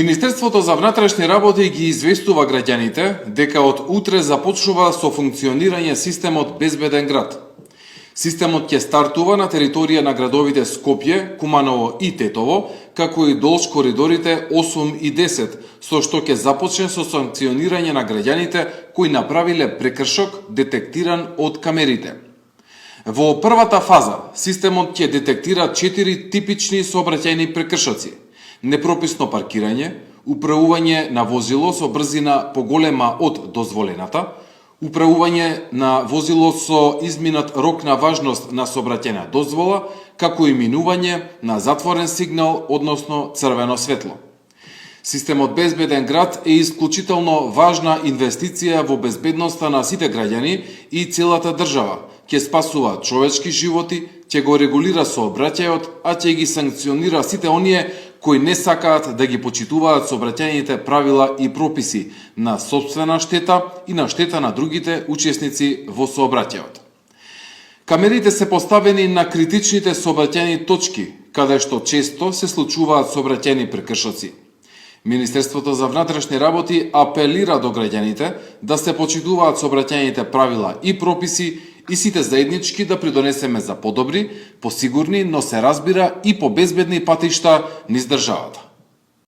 Министерството за внатрешни работи ги известува граѓаните дека од утре започнува со функционирање системот Безбеден град. Системот ќе стартува на територија на градовите Скопје, Куманово и Тетово, како и долж коридорите 8 и 10, со што ќе започне со санкционирање на граѓаните кои направиле прекршок детектиран од камерите. Во првата фаза, системот ќе детектира 4 типични сообраќајни прекршоци: непрописно паркирање, управување на возило со брзина поголема од дозволената, управување на возило со изминат рок на важност на сообраќајна дозвола, како и минување на затворен сигнал, односно црвено светло. Системот Безбеден град е исклучително важна инвестиција во безбедноста на сите граѓани и целата држава. Ќе спасува човечки животи, ќе го регулира сообраќајот, а ќе ги санкционира сите оние кои не сакаат да ги почитуваат сообраќајните правила и прописи на сопствена штета и на штета на другите учесници во сообраќајот. Камерите се поставени на критичните сообраќајни точки, каде што често се случуваат сообраќајни прекршоци. Министерството за внатрешни работи апелира до граѓаните да се почитуваат сообраќајните правила и прописи и сите заеднички да придонесеме за подобри, посигурни, но се разбира и побезбедни патишта низ државата.